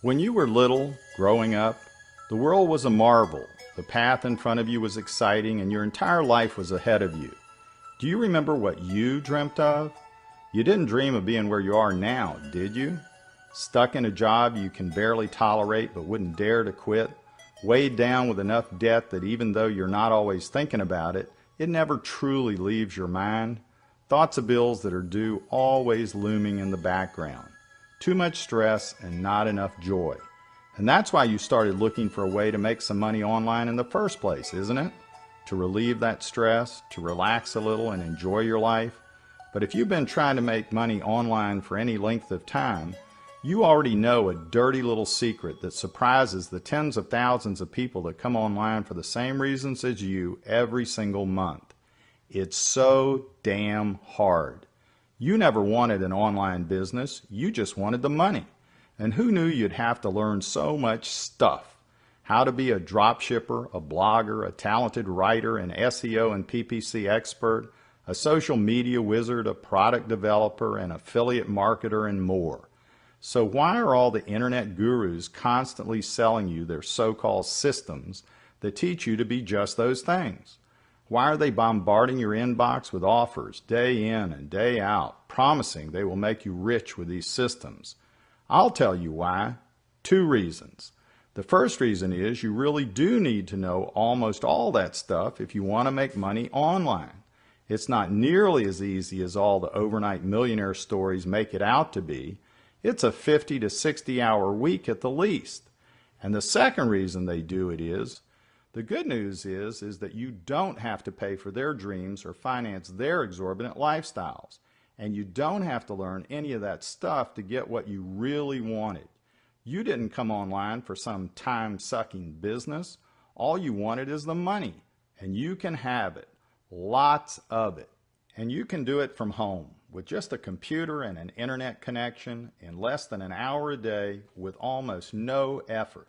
When you were little, growing up, the world was a marvel. The path in front of you was exciting and your entire life was ahead of you. Do you remember what you dreamt of? You didn't dream of being where you are now, did you? Stuck in a job you can barely tolerate but wouldn't dare to quit? Weighed down with enough debt that even though you're not always thinking about it, it never truly leaves your mind? Thoughts of bills that are due always looming in the background. Too much stress and not enough joy. And that's why you started looking for a way to make some money online in the first place, isn't it? To relieve that stress, to relax a little and enjoy your life. But if you've been trying to make money online for any length of time, you already know a dirty little secret that surprises the tens of thousands of people that come online for the same reasons as you every single month. It's so damn hard. You never wanted an online business, you just wanted the money. And who knew you'd have to learn so much stuff? How to be a drop shipper, a blogger, a talented writer, an SEO and PPC expert, a social media wizard, a product developer, an affiliate marketer, and more. So why are all the internet gurus constantly selling you their so-called systems that teach you to be just those things? Why are they bombarding your inbox with offers day in and day out, promising they will make you rich with these systems? I'll tell you why. 2 reasons. The first reason is you really do need to know almost all that stuff if you want to make money online. It's not nearly as easy as all the overnight millionaire stories make it out to be. It's a 50 to 60 hour week at the least. And the second reason they do it is, the good news is that you don't have to pay for their dreams or finance their exorbitant lifestyles. And you don't have to learn any of that stuff to get what you really wanted. You didn't come online for some time-sucking business. All you wanted is the money, and you can have it. Lots of it. And you can do it from home with just a computer and an internet connection in less than an hour a day with almost no effort.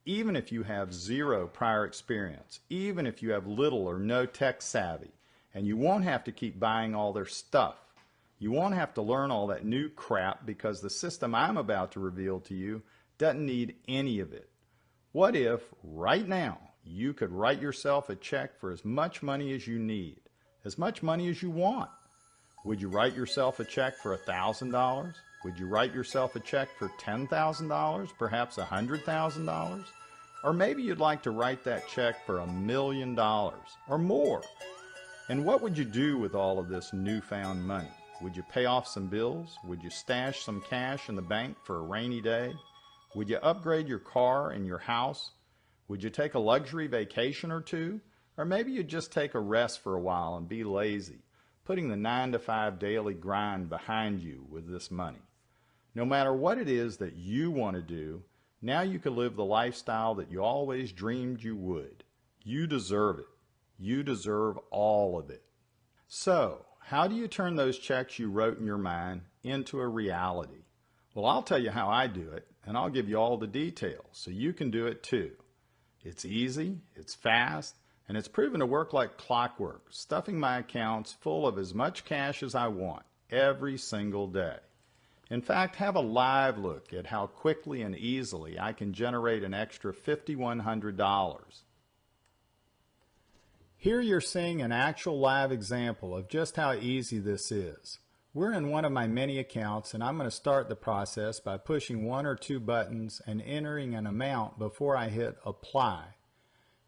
Even if you have 0 prior experience, even if you have little or no tech savvy, and you won't have to keep buying all their stuff. You won't have to learn all that new crap because the system I'm about to reveal to you doesn't need any of it. What if, right now, you could write yourself a check for as much money as you need, as much money as you want? Would you write yourself a check for $1,000? Would you write yourself a check for $10,000, perhaps $100,000? Or maybe you'd like to write that check for $1 million or more. And what would you do with all of this newfound money? Would you pay off some bills? Would you stash some cash in the bank for a rainy day? Would you upgrade your car and your house? Would you take a luxury vacation or two? Or maybe you'd just take a rest for a while and be lazy, putting the 9-to-5 daily grind behind you with this money. No matter what it is that you want to do, now you can live the lifestyle that you always dreamed you would. You deserve it. You deserve all of it. So, how do you turn those checks you wrote in your mind into a reality? Well, I'll tell you how I do it, and I'll give you all the details so you can do it too. It's easy, it's fast, and it's proven to work like clockwork, stuffing my accounts full of as much cash as I want every single day. In fact, have a live look at how quickly and easily I can generate an extra $5,100. Here you're seeing an actual live example of just how easy this is. We're in one of my many accounts, and I'm going to start the process by pushing 1 or 2 buttons and entering an amount before I hit apply.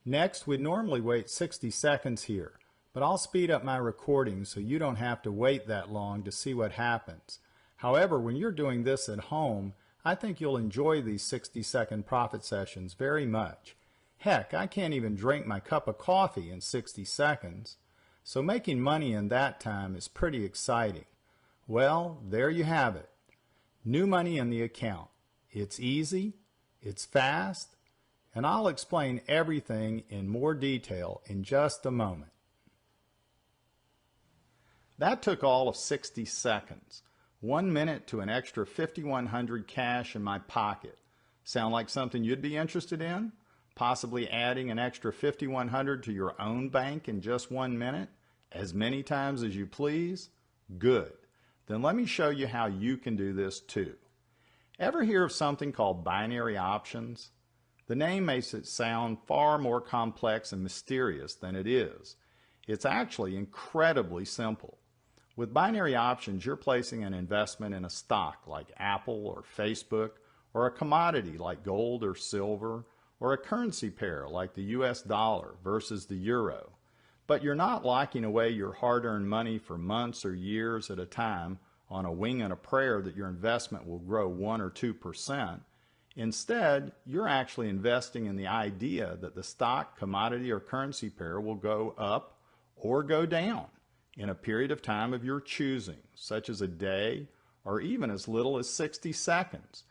Next, we'd normally wait 60 seconds here, but I'll speed up my recording so you don't have to wait that long to see what happens. However, when you're doing this at home, I think you'll enjoy these 60-second profit sessions very much. Heck, I can't even drink my cup of coffee in 60 seconds. So making money in that time is pretty exciting. Well, there you have it. New money in the account. It's easy, it's fast, and I'll explain everything in more detail in just a moment. That took all of 60 seconds. 1 minute to an extra $5,100 cash in my pocket. Sound like something you'd be interested in? Possibly adding an extra $5,100 to your own bank in just 1 minute? As many times as you please? Good. Then let me show you how you can do this too. Ever hear of something called binary options? The name makes it sound far more complex and mysterious than it is. It's actually incredibly simple. With binary options, you're placing an investment in a stock like Apple or Facebook, or a commodity like gold or silver, or a currency pair like the US dollar versus the euro. But you're not locking away your hard-earned money for months or years at a time on a wing and a prayer that your investment will grow 1 or 2%. Instead, you're actually investing in the idea that the stock, commodity, or currency pair will go up or go down in a period of time of your choosing, such as a day or even as little as 60 seconds.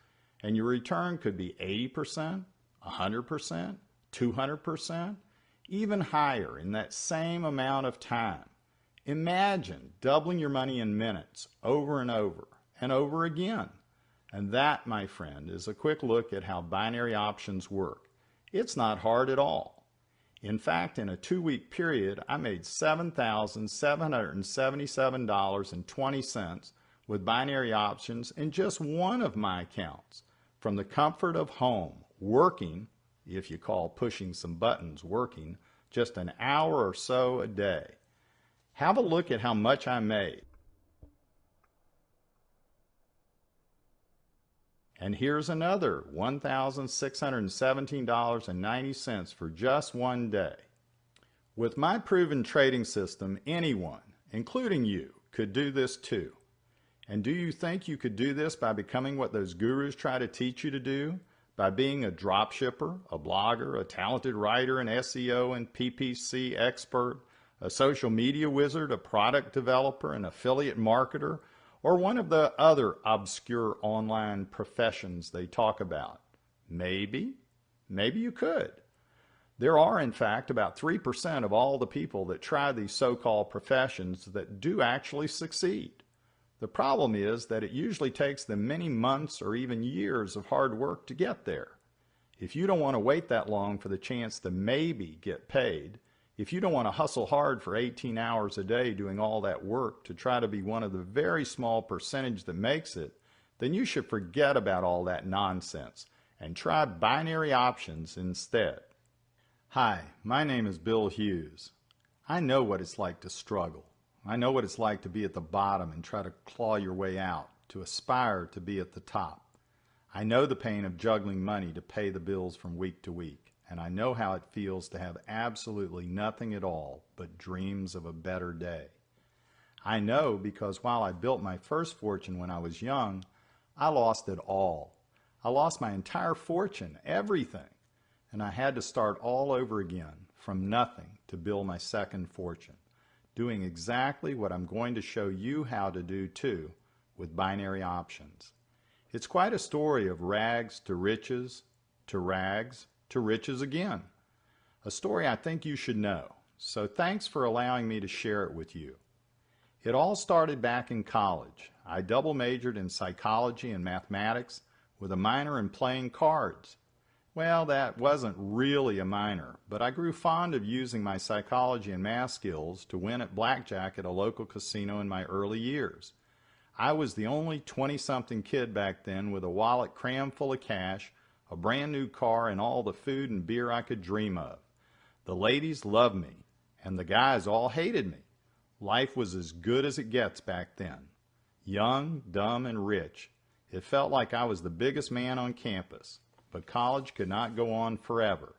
And your return could be 80%, 100%, 200%, even higher in that same amount of time. Imagine doubling your money in minutes over and over again. And that, my friend, is a quick look at how binary options work. It's not hard at all. In fact, in a 2-week period, I made $7,777.20 with binary options in just one of my accounts, from the comfort of home, working, if you call pushing some buttons working, just an hour or so a day. Have a look at how much I made. And here's another $1,617.90 for just one day. With my proven trading system, anyone, including you, could do this too. And do you think you could do this by becoming what those gurus try to teach you to do? By being a drop shipper, a blogger, a talented writer, an SEO and PPC expert, a social media wizard, a product developer, an affiliate marketer, or one of the other obscure online professions they talk about? Maybe you could. There are, in fact, about 3% of all the people that try these so-called professions that do actually succeed. The problem is that it usually takes them many months or even years of hard work to get there. If you don't want to wait that long for the chance to maybe get paid, if you don't want to hustle hard for 18 hours a day doing all that work to try to be one of the very small percentage that makes it, then you should forget about all that nonsense and try binary options instead. Hi, my name is Bill Hughes. I know what it's like to struggle. I know what it's like to be at the bottom and try to claw your way out, to aspire to be at the top. I know the pain of juggling money to pay the bills from week to week, and I know how it feels to have absolutely nothing at all but dreams of a better day. I know because while I built my first fortune when I was young, I lost it all. I lost my entire fortune, everything, and I had to start all over again from nothing to build my second fortune, doing exactly what I'm going to show you how to do too with binary options. It's quite a story of rags to riches again. A story I think you should know, so thanks for allowing me to share it with you. It all started back in college. I double majored in psychology and mathematics with a minor in playing cards. Well, that wasn't really a minor, but I grew fond of using my psychology and math skills to win at blackjack at a local casino in my early years. I was the only 20-something kid back then with a wallet crammed full of cash, a brand new car, and all the food and beer I could dream of. The ladies loved me, and the guys all hated me. Life was as good as it gets back then. Young, dumb, and rich. It felt like I was the biggest man on campus. But college could not go on forever.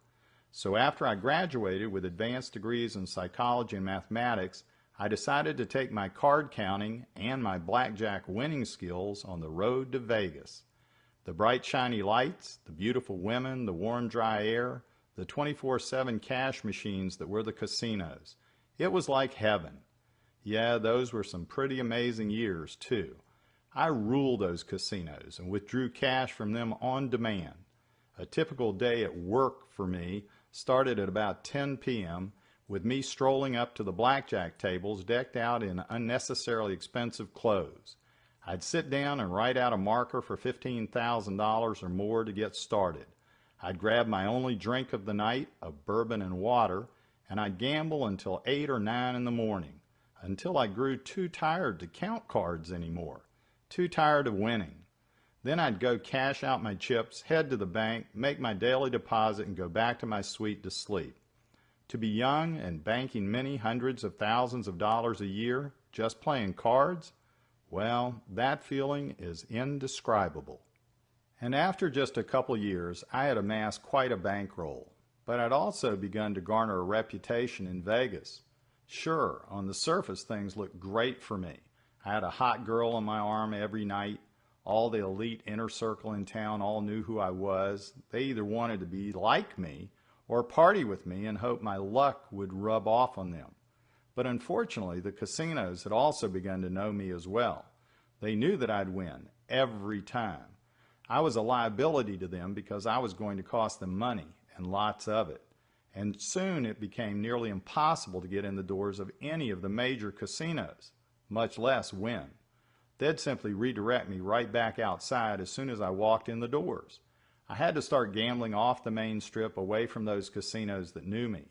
So after I graduated with advanced degrees in psychology and mathematics, I decided to take my card counting and my blackjack winning skills on the road to Vegas. The bright shiny lights, the beautiful women, the warm dry air, the 24/7 cash machines that were the casinos. It was like heaven. Yeah, those were some pretty amazing years too. I ruled those casinos and withdrew cash from them on demand. A typical day at work for me started at about 10 p.m. with me strolling up to the blackjack tables decked out in unnecessarily expensive clothes. I'd sit down and write out a marker for $15,000 or more to get started. I'd grab my only drink of the night, a bourbon and water, and I'd gamble until 8 or 9 in the morning, until I grew too tired to count cards anymore, too tired of winning. Then I'd go cash out my chips, head to the bank, make my daily deposit, and go back to my suite to sleep. To be young and banking many hundreds of thousands of dollars a year, just playing cards, well, that feeling is indescribable. And after just a couple years, I had amassed quite a bankroll. But I'd also begun to garner a reputation in Vegas. Sure, on the surface things looked great for me. I had a hot girl on my arm every night. All the elite inner circle in town all knew who I was. They either wanted to be like me or party with me and hope my luck would rub off on them. But unfortunately, the casinos had also begun to know me as well. They knew that I'd win every time. I was a liability to them because I was going to cost them money, and lots of it. And soon it became nearly impossible to get in the doors of any of the major casinos, much less win. They'd simply redirect me right back outside as soon as I walked in the doors. I had to start gambling off the main strip away from those casinos that knew me,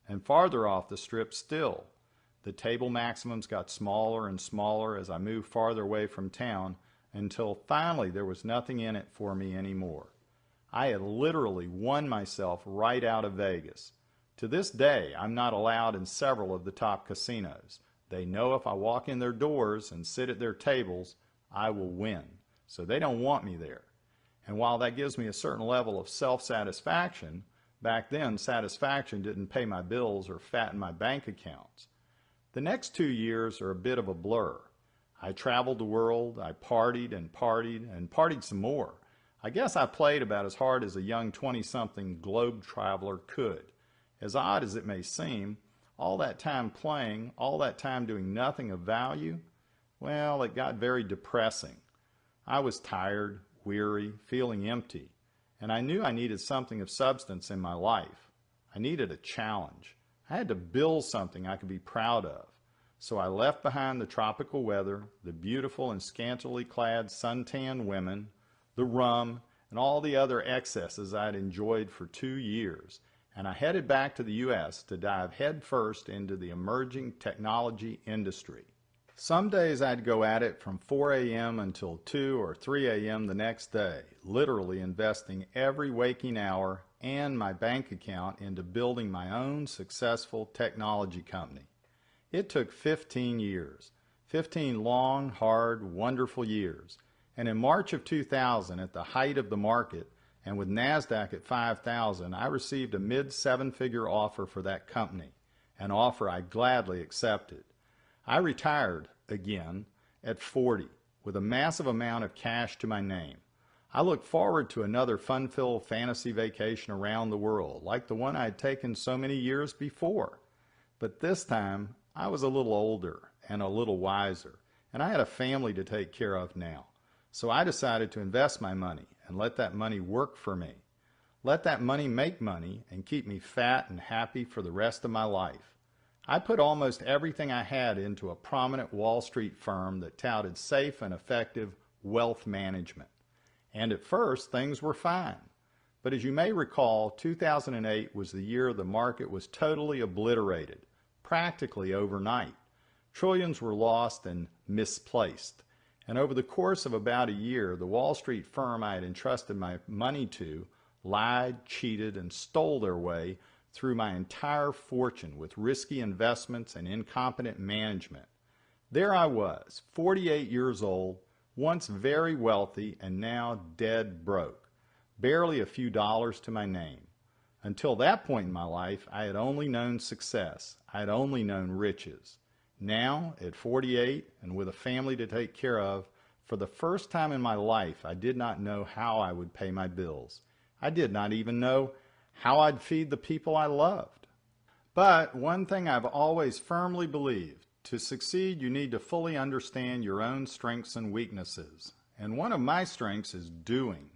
and farther off the strip still. The table maximums got smaller and smaller as I moved farther away from town until finally there was nothing in it for me anymore. I had literally won myself right out of Vegas. To this day, I'm not allowed in several of the top casinos. They know if I walk in their doors and sit at their tables, I will win. So they don't want me there. And while that gives me a certain level of self-satisfaction, back then satisfaction didn't pay my bills or fatten my bank accounts. The next 2 years are a bit of a blur. I traveled the world, I partied and partied and partied some more. I guess I played about as hard as a young 20-something globe traveler could. As odd as it may seem, all that time playing, all that time doing nothing of value, well, it got very depressing. I was tired, weary, feeling empty, and I knew I needed something of substance in my life. I needed a challenge. I had to build something I could be proud of. So I left behind the tropical weather, the beautiful and scantily clad suntan women, the rum, and all the other excesses I'd enjoyed for 2 years, and I headed back to the U.S. to dive headfirst into the emerging technology industry. Some days I'd go at it from 4 a.m. until 2 or 3 a.m. the next day, literally investing every waking hour and my bank account into building my own successful technology company. It took 15 years, 15 long, hard, wonderful years. And in March of 2000, at the height of the market, and with NASDAQ at 5,000, I received a mid-seven-figure offer for that company, an offer I gladly accepted. I retired again at 40 with a massive amount of cash to my name. I look forward to another fun-filled fantasy vacation around the world, like the one I had taken so many years before. But this time, I was a little older and a little wiser, and I had a family to take care of now. So I decided to invest my money and let that money work for me. Let that money make money and keep me fat and happy for the rest of my life. I put almost everything I had into a prominent Wall Street firm that touted safe and effective wealth management. And at first, things were fine. But as you may recall, 2008 was the year the market was totally obliterated, practically overnight. Trillions were lost and misplaced. And over the course of about a year, the Wall Street firm I had entrusted my money to lied, cheated, and stole their way through my entire fortune with risky investments and incompetent management. There I was, 48 years old, once very wealthy and now dead broke, barely a few dollars to my name. Until that point in my life, I had only known success. I had only known riches. Now, at 48 and with a family to take care of, for the first time in my life, I did not know how I would pay my bills. I did not even know how I'd feed the people I loved. But one thing I've always firmly believed, to succeed you need to fully understand your own strengths and weaknesses. And one of my strengths is doing.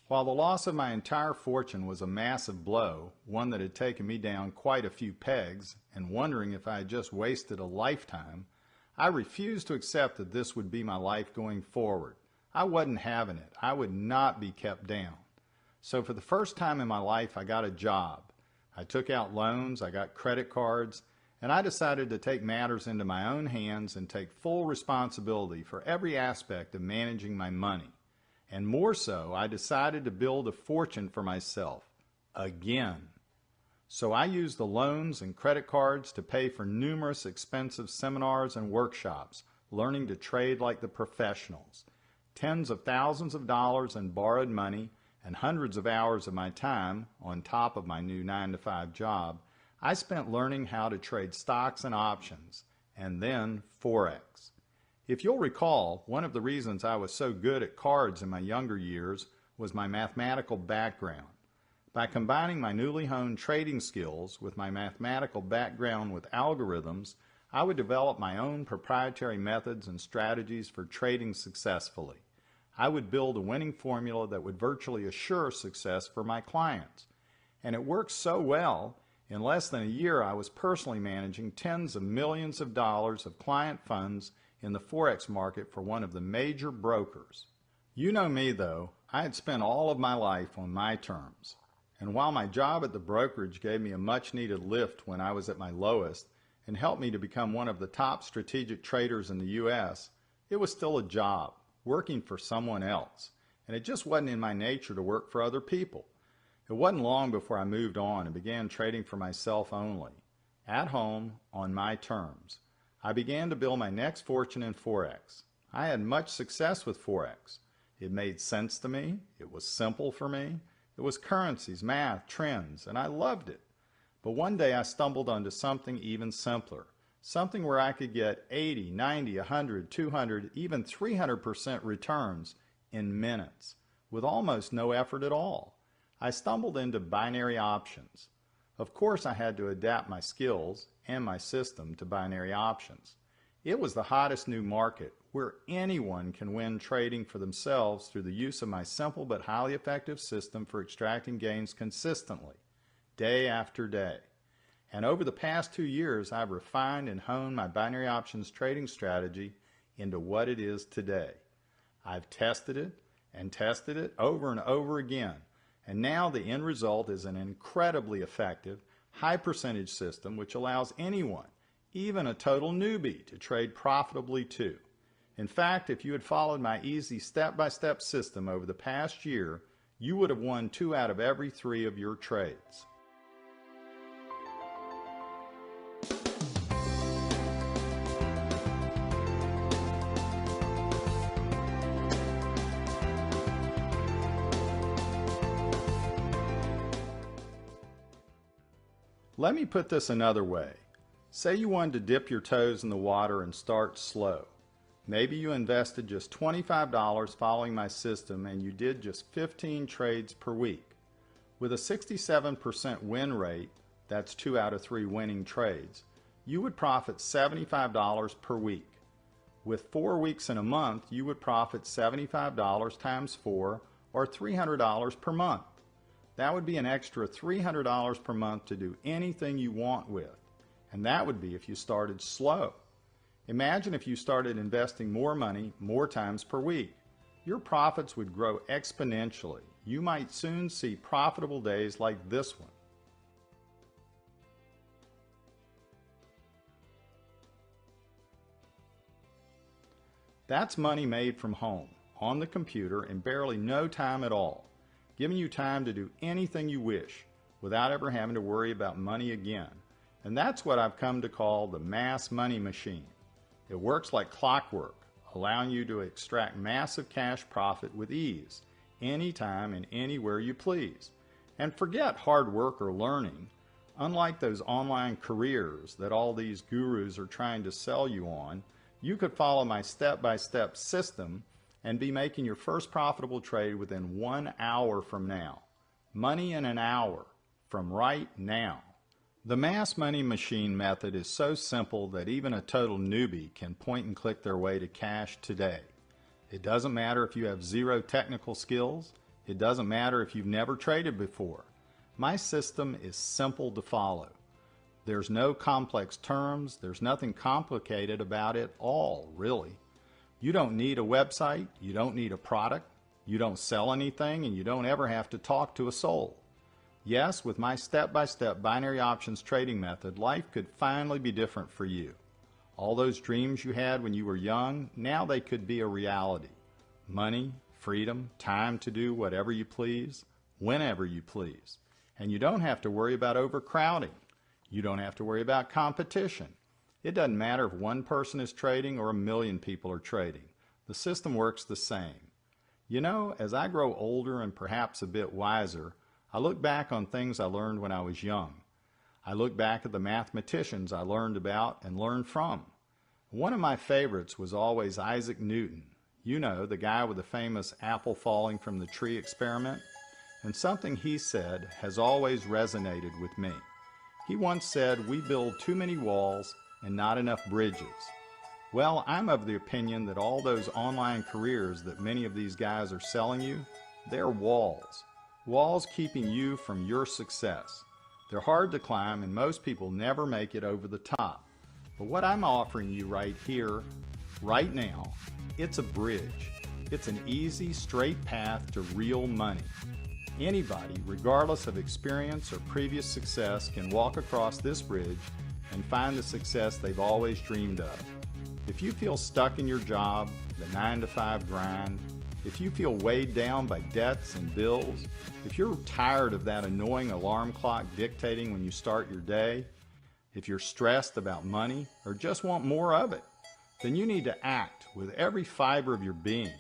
While the loss of my entire fortune was a massive blow, one that had taken me down quite a few pegs, and wondering if I had just wasted a lifetime, I refused to accept that this would be my life going forward. I wasn't having it. I would not be kept down. So for the first time in my life, I got a job. I took out loans, I got credit cards, and I decided to take matters into my own hands and take full responsibility for every aspect of managing my money. And more so, I decided to build a fortune for myself. Again. So I used the loans and credit cards to pay for numerous expensive seminars and workshops, learning to trade like the professionals. Tens of thousands of dollars in borrowed money and hundreds of hours of my time, on top of my new 9-to-5 job, I spent learning how to trade stocks and options, and then Forex. If you'll recall, one of the reasons I was so good at cards in my younger years was my mathematical background. By combining my newly honed trading skills with my mathematical background with algorithms, I would develop my own proprietary methods and strategies for trading successfully. I would build a winning formula that would virtually assure success for my clients. And it worked so well, in less than a year I was personally managing tens of millions of dollars of client funds in the Forex market for one of the major brokers. You know me though, I had spent all of my life on my terms. And while my job at the brokerage gave me a much needed lift when I was at my lowest and helped me to become one of the top strategic traders in the U.S., it was still a job, working for someone else, and it just wasn't in my nature to work for other people. It wasn't long before I moved on and began trading for myself only, at home, on my terms. I began to build my next fortune in Forex. I had much success with Forex. It made sense to me, it was simple for me, it was currencies, math, trends, and I loved it. But one day I stumbled onto something even simpler, something where I could get 80, 90, 100, 200, even 300% returns in minutes, with almost no effort at all. I stumbled into binary options. Of course I had to adapt my skills and my system to binary options. It was the hottest new market where anyone can win trading for themselves through the use of my simple but highly effective system for extracting gains consistently, day after day. And over the past 2 years, I've refined and honed my binary options trading strategy into what it is today. I've tested it over and over again, and now the end result is an incredibly effective, high percentage system which allows anyone, even a total newbie, to trade profitably too. In fact, if you had followed my easy step-by-step system over the past year, you would have won 2 out of every 3 of your trades. Let me put this another way. Say you wanted to dip your toes in the water and start slow. Maybe you invested just $25 following my system and you did just 15 trades per week. With a 67% win rate, that's 2 out of 3 winning trades, you would profit $75 per week. With 4 weeks in a month, you would profit $75 times 4, or $300 per month. That would be an extra $300 per month to do anything you want with. And that would be if you started slow. Imagine if you started investing more money more times per week. Your profits would grow exponentially. You might soon see profitable days like this one. That's money made from home, on the computer, in barely no time at all, giving you time to do anything you wish without ever having to worry about money again. And that's what I've come to call the mass money machine. It works like clockwork, allowing you to extract massive cash profit with ease, anytime and anywhere you please. And forget hard work or learning. Unlike those online careers that all these gurus are trying to sell you on, you could follow my step-by-step system and be making your first profitable trade within 1 hour from now. Money in an hour, from right now. The mass money machine method is so simple that even a total newbie can point and click their way to cash today. It doesn't matter if you have 0 technical skills. It doesn't matter if you've never traded before. My system is simple to follow. There's no complex terms. There's nothing complicated about it all, really. You don't need a website. You don't need a product. You don't sell anything, and you don't ever have to talk to a soul. Yes, with my step-by-step binary options trading method, life could finally be different for you. All those dreams you had when you were young, now they could be a reality. Money, freedom, time to do whatever you please, whenever you please. And you don't have to worry about overcrowding. You don't have to worry about competition. It doesn't matter if one person is trading or a million people are trading. The system works the same. You know, as I grow older and perhaps a bit wiser, I look back on things I learned when I was young. I look back at the mathematicians I learned about and learned from. One of my favorites was always Isaac Newton. You know, the guy with the famous apple falling from the tree experiment. And something he said has always resonated with me. He once said, "We build too many walls and not enough bridges." Well, I'm of the opinion that all those online careers that many of these guys are selling you, they're walls. Walls keeping you from your success. They're hard to climb and most people never make it over the top. But what I'm offering you right here, right now, it's a bridge. It's an easy, straight path to real money. Anybody, regardless of experience or previous success, can walk across this bridge and find the success they've always dreamed of. If you feel stuck in your job, the 9-to-5 grind, if you feel weighed down by debts and bills, if you're tired of that annoying alarm clock dictating when you start your day, if you're stressed about money or just want more of it, then you need to act with every fiber of your being